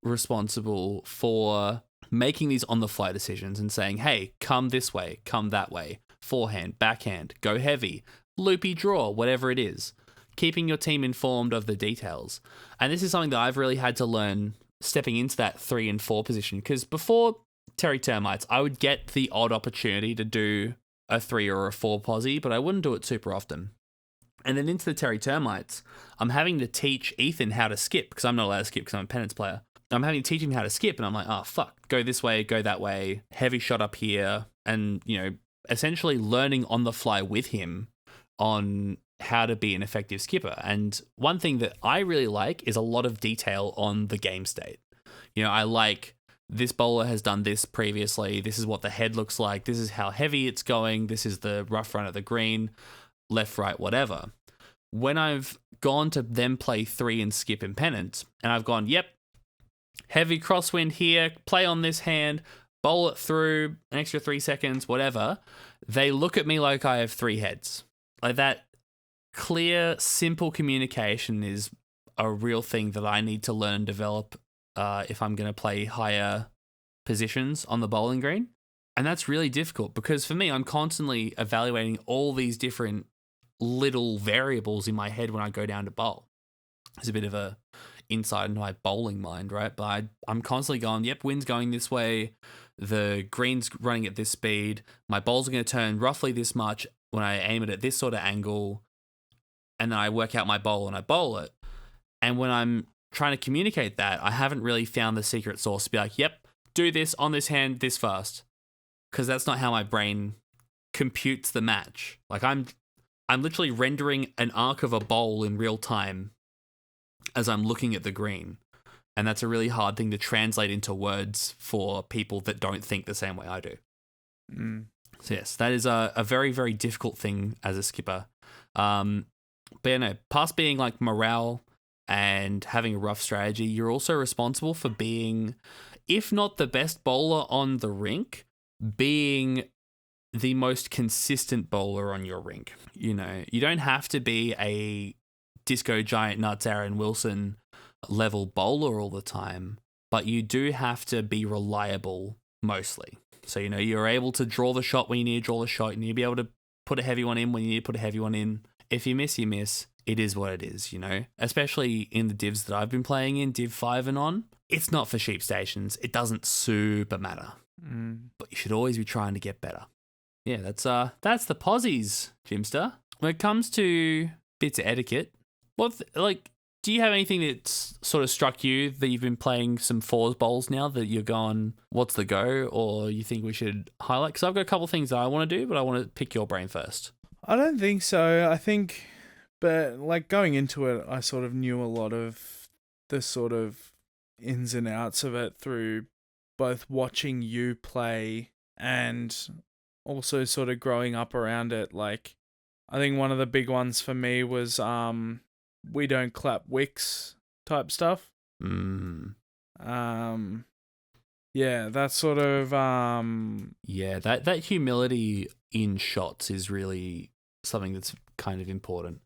responsible for making these on-the-fly decisions and saying, hey, come this way, come that way, forehand, backhand, go heavy, loopy draw, whatever it is. Keeping your team informed of the details. And this is something that I've really had to learn stepping into that 3 and 4 position because before Terry Termites, I would get the odd opportunity to do a 3 or a 4 posse, but I wouldn't do it super often. And then into the Terry Termites, I'm having to teach Ethan how to skip because I'm not allowed to skip because I'm a penance player. I'm having to teach him how to skip and I'm like, oh, fuck, go this way, go that way, heavy shot up here. And, you know, essentially learning on the fly with him on how to be an effective skipper. And one thing that I really like is a lot of detail on the game state. You know, I like this bowler has done this previously. This is what the head looks like. This is how heavy it's going. This is the rough run of the green, left, right, whatever. When I've gone to then play 3 and skip in pennant, and I've gone, yep, heavy crosswind here, play on this hand, bowl it through, an extra 3 seconds, whatever, they look at me like I have 3 heads. Like that clear, simple communication is a real thing that I need to learn and develop if I'm going to play higher positions on the bowling green. And that's really difficult because for me, I'm constantly evaluating all these different little variables in my head when I go down to bowl. It's a bit of a insight into my bowling mind, right? But I'm constantly going, yep, wind's going this way. The green's running at this speed. My bowls are going to turn roughly this much when I aim it at this sort of angle. And then I work out my bowl and I bowl it. And when I'm trying to communicate that, I haven't really found the secret sauce to be like, yep, do this on this hand this fast. Because that's not how my brain computes the match. Like I'm literally rendering an arc of a bowl in real time as I'm looking at the green. And that's a really hard thing to translate into words for people that don't think the same way I do. So yes, that is a very, very difficult thing as a skipper. But past being like morale and having a rough strategy, you're also responsible for being, if not the best bowler on the rink, being the most consistent bowler on your rink. You don't have to be a disco giant nuts Aaron Wilson level bowler all the time, but you do have to be reliable mostly. So, you're able to draw the shot when you need to draw the shot. You need to be able to put a heavy one in when you need to put a heavy one in. If you miss, you miss. It is what it is, Especially in the divs that I've been playing in, Div 5 and on. It's not for sheep stations. It doesn't super matter. But you should always be trying to get better. Yeah, that's the posies, Jimster. When it comes to bits of etiquette, do you have anything that's sort of struck you that you've been playing some fours bowls now that you're going, what's the go, or you think we should highlight? Because I've got a couple of things that I want to do, but I want to pick your brain first. I don't think so. I think, but like going into it, I sort of knew a lot of the sort of ins and outs of it through both watching you play and also sort of growing up around it. Like, I think one of the big ones for me was we don't clap wicks type stuff. Yeah, that sort of yeah, that humility in shots is really something that's kind of important.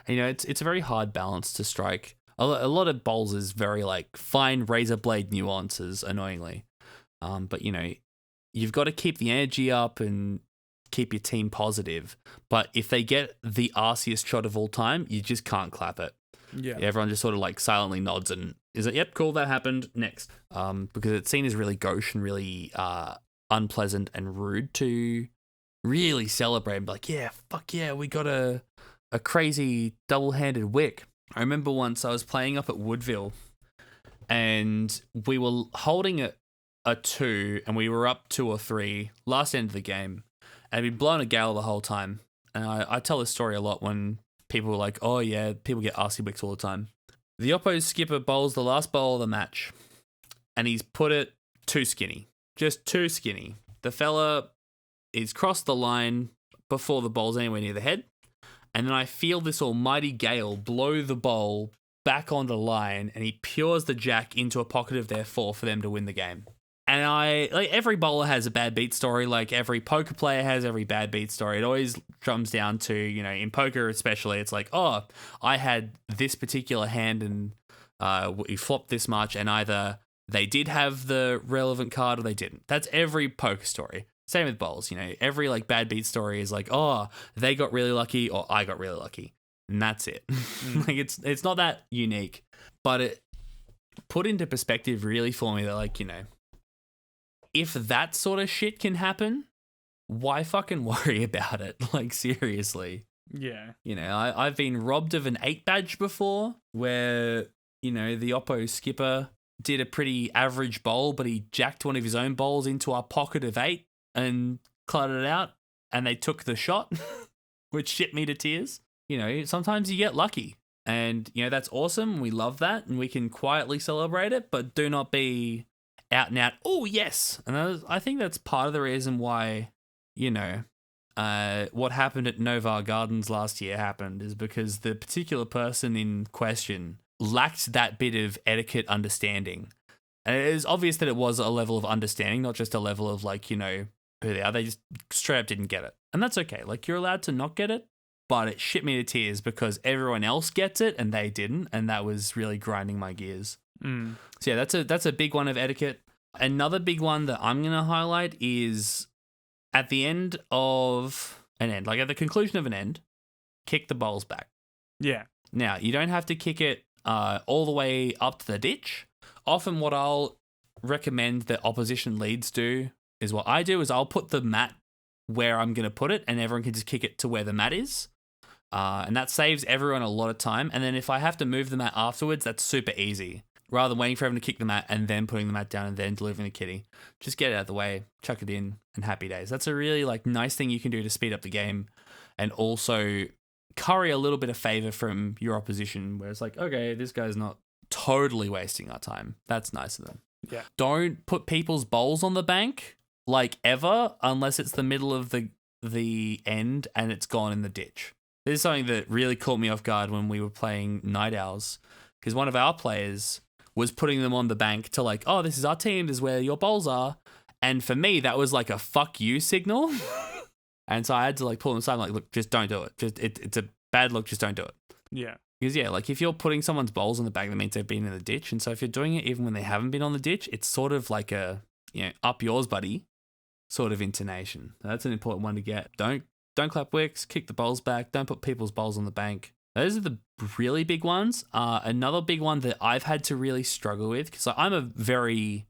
And, it's a very hard balance to strike. A lot of bowls is very like fine razor blade nuances, annoyingly. But you've got to keep the energy up and keep your team positive. But if they get the arsiest shot of all time, you just can't clap it. Yeah. Everyone just sort of like silently nods and is like, yep, cool, that happened, next. Because it's seen as really gauche and really unpleasant and rude to really celebrate and be like, yeah, fuck yeah, we got a crazy double-handed wick. I remember once I was playing up at Woodville and we were holding a 2 and we were up 2 or 3 last end of the game. And we'd blown a gale the whole time. And I tell this story a lot when people were like, oh yeah, people get arsey wicks all the time. The Oppo skipper bowls the last bowl of the match. And he's put it too skinny. Just too skinny. The fella is crossed the line before the bowl's anywhere near the head. And then I feel this almighty gale blow the bowl back onto the line. And he pures the jack into a pocket of their 4 for them to win the game. And every bowler has a bad beat story, like every poker player has every bad beat story. It always comes down to, in poker especially, it's like, oh, I had this particular hand and we flopped this much and either they did have the relevant card or they didn't. That's every poker story. Same with bowls, every like bad beat story is like, oh, they got really lucky or I got really lucky. And that's it. Like it's not that unique, but it put into perspective really for me that like, if that sort of shit can happen, why fucking worry about it? Like, seriously. Yeah. I've been robbed of an 8 badge before where, the Oppo skipper did a pretty average bowl, but he jacked one of his own bowls into our pocket of 8 and cluttered it out, and they took the shot, which shit me to tears. Sometimes you get lucky. And, that's awesome. We love that, and we can quietly celebrate it, but do not be out and out, oh yes. And I think that's part of the reason why, what happened at Novar Gardens last year happened is because the particular person in question lacked that bit of etiquette understanding. And it is obvious that it was a level of understanding, not just a level of like, who they are. They just straight up didn't get it. And that's okay. Like, you're allowed to not get it, but it shit me to tears because everyone else gets it and they didn't. And that was really grinding my gears. So yeah, that's a big one of etiquette. Another big one that I'm going to highlight is at the end of an end, like at the conclusion of an end, kick the bowls back. Yeah. Now, you don't have to kick it all the way up to the ditch. Often what I'll recommend that opposition leads do is what I do is I'll put the mat where I'm going to put it and everyone can just kick it to where the mat is. And that saves everyone a lot of time. And then if I have to move the mat afterwards, that's super easy. Rather than waiting for everyone to kick the mat and then putting the mat down and then delivering the kitty. Just get it out of the way, chuck it in, and happy days. That's a really like nice thing you can do to speed up the game and also curry a little bit of favor from your opposition where it's like, okay, this guy's not totally wasting our time. That's nice of them. Yeah. Don't put people's bowls on the bank, like, ever, unless it's the middle of the end and it's gone in the ditch. This is something that really caught me off guard when we were playing Night Owls, because one of our players was putting them on the bank to like, oh, this is our team, this is where your bowls are. And for me, that was like a fuck you signal. And so I had to like pull them aside, like, look, just don't do it. It's a bad look, just don't do it. Yeah. Because, yeah, like if you're putting someone's bowls on the bank, that means they've been in the ditch. And so if you're doing it even when they haven't been on the ditch, it's sort of like a, up yours, buddy, sort of intonation. That's an important one to get. Don't clap wicks, kick the bowls back, don't put people's bowls on the bank. Those are the really big ones. Another big one that I've had to really struggle with, because I'm a very,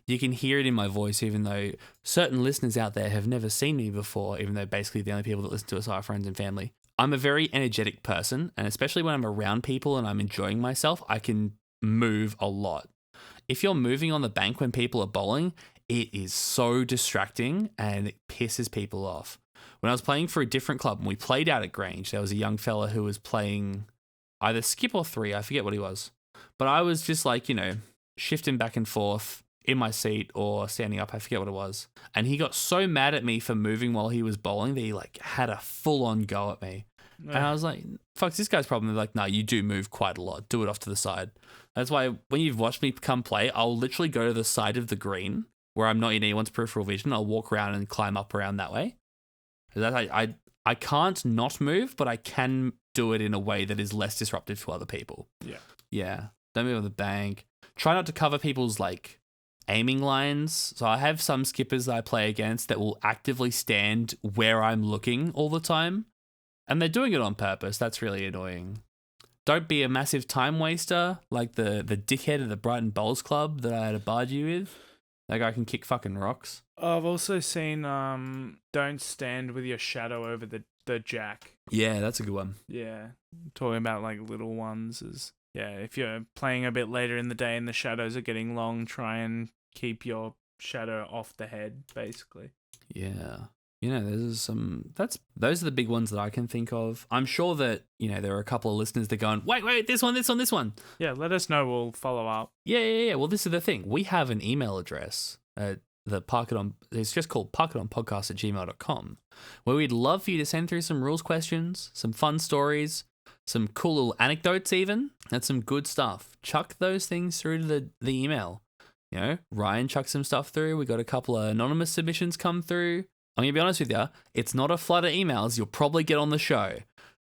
you can hear it in my voice, even though certain listeners out there have never seen me before, even though basically the only people that listen to us are our friends and family. I'm a very energetic person, and especially when I'm around people and I'm enjoying myself, I can move a lot. If you're moving on the bank when people are bowling, it is so distracting and it pisses people off. When I was playing for a different club and we played out at Grange, there was a young fella who was playing either skip or three, I forget what he was. But I was just like, shifting back and forth in my seat or standing up, I forget what it was. And he got so mad at me for moving while he was bowling that he like had a full-on go at me. Yeah. And I was like, fuck, this guy's problem. They're like, no, you do move quite a lot. Do it off to the side. That's why when you've watched me come play, I'll literally go to the side of the green where I'm not in anyone's peripheral vision. I'll walk around and climb up around that way. I can't not move, but I can do it in a way that is less disruptive to other people. Yeah. Yeah. Don't move on the bank. Try not to cover people's like aiming lines. So I have some skippers that I play against that will actively stand where I'm looking all the time. And they're doing it on purpose. That's really annoying. Don't be a massive time waster like the dickhead of the Brighton Bowls Club that I had to barge you with. That guy can kick fucking rocks. I've also seen don't stand with your shadow over the jack. Yeah, that's a good one. Yeah. Talking about like little ones is, yeah, if you're playing a bit later in the day and the shadows are getting long, try and keep your shadow off the head, basically. Yeah. Those are the big ones that I can think of. I'm sure that, there are a couple of listeners that are going, wait, this one. Yeah, let us know. We'll follow up. Yeah. Well, this is the thing. We have an email address at it's just called parkitonpodcast@gmail.com, where we'd love for you to send through some rules questions, some fun stories, some cool little anecdotes even, and some good stuff. Chuck those things through to the email. Ryan chucked some stuff through. We got a couple of anonymous submissions come through. I'm going to be honest with you, it's not a flood of emails you'll probably get on the show.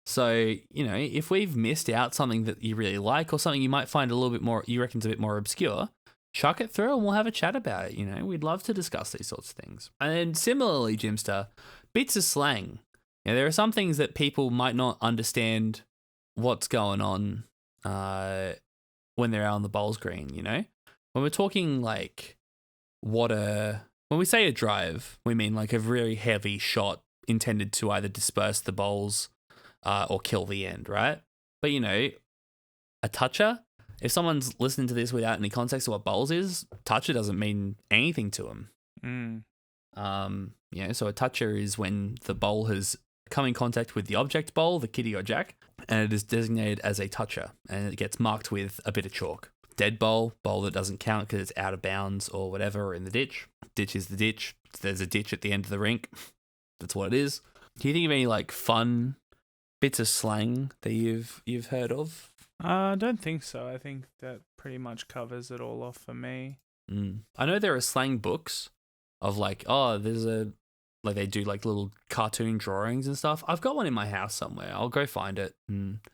So, if we've missed out something that you really like or something you might find a little bit more, you reckon's a bit more obscure, chuck it through and we'll have a chat about it. We'd love to discuss these sorts of things. And then similarly, Jimster, bits of slang. There are some things that people might not understand what's going on when they're out on the bowls green, When we're talking like when we say a drive, we mean like a very heavy shot intended to either disperse the bowls or kill the end, right? But, a toucher, if someone's listening to this without any context of what bowls is, toucher doesn't mean anything to them. So a toucher is when the bowl has come in contact with the object bowl, the kitty or jack, and it is designated as a toucher, and it gets marked with a bit of chalk. Dead bowl that doesn't count because it's out of bounds or whatever in the ditch. Ditch is the ditch. There's a ditch at the end of the rink. That's what it is. Do you think of any like fun bits of slang that you've heard of? I don't think so. I think that pretty much covers it all off for me. I know there are slang books of like, they do like little cartoon drawings and stuff. I've got one in my house somewhere. I'll go find it.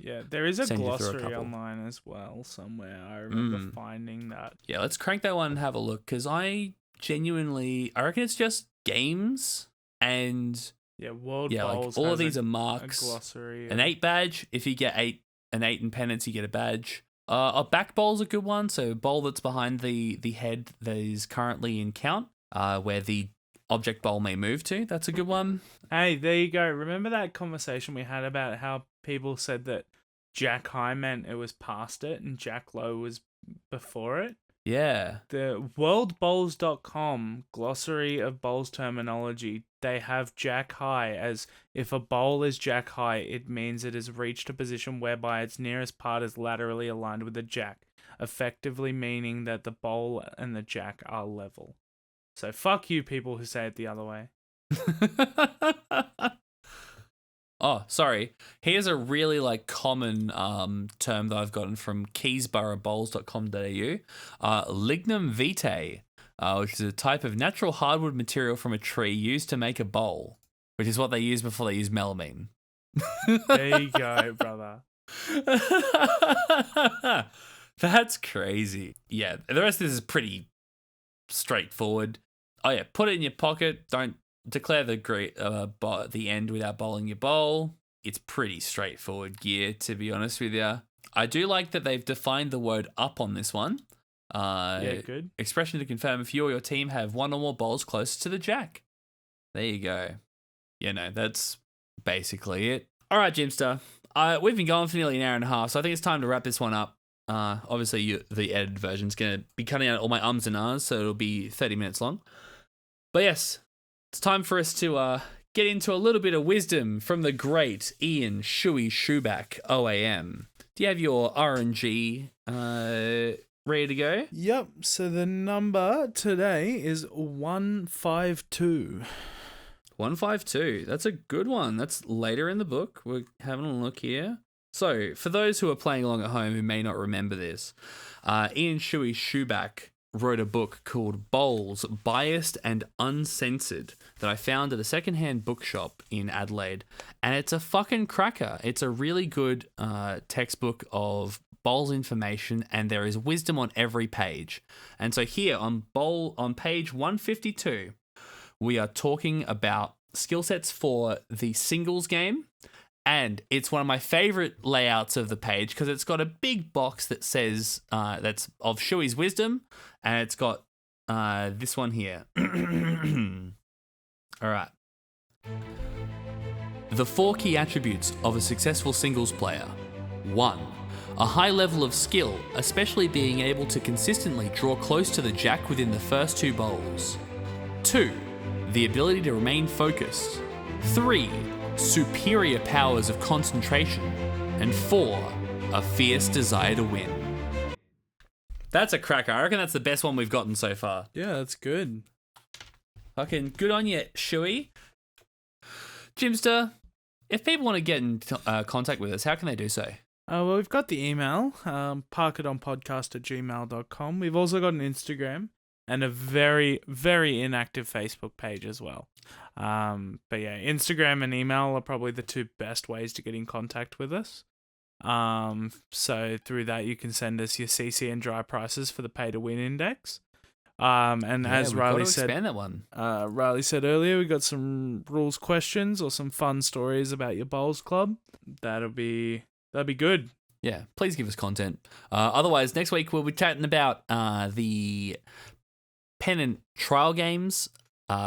Yeah, there is a glossary online as well somewhere. I remember finding that. Yeah, let's crank that one and have a look, because I reckon it's just games and World like Bowls. all of these are marks. A glossary. An 8 badge. If you get an 8 in pennants, you get a badge. A back bowl's a good one. So a bowl that's behind the head that is currently in count, where the object bowl may move to. That's a good one. Hey, there you go. Remember that conversation we had about how people said that Jack High meant it was past it and Jack Low was before it? Yeah. The worldbowls.com glossary of bowls terminology, they have Jack High as if a bowl is Jack High, it means it has reached a position whereby its nearest part is laterally aligned with the jack. effectively meaning that the bowl and the jack are level. So fuck you people who say it the other way. Oh, sorry. Here's a really common term that I've gotten from keysboroughbowls.com.au. Lignum vitae, which is a type of natural hardwood material from a tree used to make a bowl, which is what they use before they use melamine. There you go, brother. That's crazy. Yeah, the rest of this is pretty straightforward. Oh yeah, put it in your pocket. Don't declare the end without bowling your bowl. It's pretty straightforward gear, to be honest with you. I do like that they've defined the word up on this one. Yeah, good. Expression to confirm if you or your team have one or more bowls close to the jack. There you go. Yeah, no, that's basically it. All right, Jimster. We've been going for nearly an hour and a half, so I think it's time to wrap this one up. Obviously, the edited version's going to be cutting out all my ums and ahs, so it'll be 30 minutes long. But yes, it's time for us to get into a little bit of wisdom from the great Ian Schuey Schuback, OAM. Do you have your RNG ready to go? Yep, so the number today is 152. 152. That's a good one. That's later in the book. We're having a look here. So, for those who are playing along at home who may not remember this, Ian Schuey Schuback wrote a book called Bowls, Biased and Uncensored that I found at a secondhand bookshop in Adelaide. And it's a fucking cracker. It's a really good textbook of bowls information, and there is wisdom on every page. And so here on page 152, we are talking about skill sets for the singles game. And it's one of my favorite layouts of the page because it's got a big box that says that's of Shuey's wisdom, and it's got this one here. All right. The 4 key attributes of a successful singles player. 1. A high level of skill, especially being able to consistently draw close to the jack within the first 2 bowls. 2. The ability to remain focused. 3. Superior powers of concentration. And 4. A fierce desire to win. That's a cracker. I reckon that's the best one we've gotten so far. Yeah, that's good. Fucking good on you, Shuey. Jimster, if people want to get in contact with us, how can they do so? Well, we've got the email, parkitonpodcast@gmail.com. We've also got an Instagram and a very, very inactive Facebook page as well. But yeah, Instagram and email are probably the 2 best ways to get in contact with us. So through that, you can send us your CC and dry prices for the pay to win index. And yeah, as Riley said, expand that one. Riley said earlier, we got some rules questions or some fun stories about your bowls club. That'd be good. Yeah, please give us content. Otherwise, next week we'll be chatting about the pennant trial games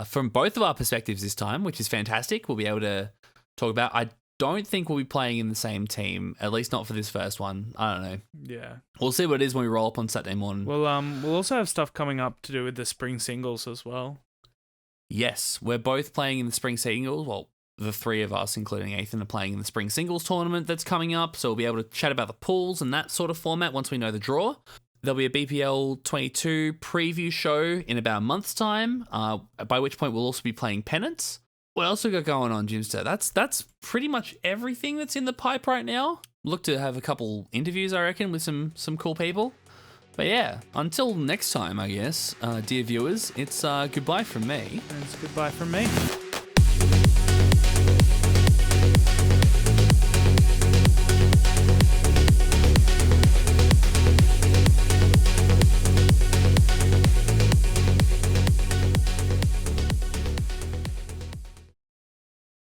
from both of our perspectives this time, which is fantastic. We'll be able to talk about. I don't think we'll be playing in the same team, at least not for this first one. I don't know. Yeah. We'll see what it is when we roll up on Saturday morning. Well, we'll also have stuff coming up to do with the spring singles as well. Yes, we're both playing in the spring singles. Well, the 3 of us, including Ethan, are playing in the spring singles tournament that's coming up. So we'll be able to chat about the pools and that sort of format once we know the draw. There'll be a BPL 22 preview show in about a month's time, by which point we'll also be playing pennants. What else we got going on, Jimster? That's pretty much everything that's in the pipe right now. Look to have a couple interviews, I reckon, with some cool people. But yeah, until next time, I guess, dear viewers, it's goodbye from me. And it's goodbye from me.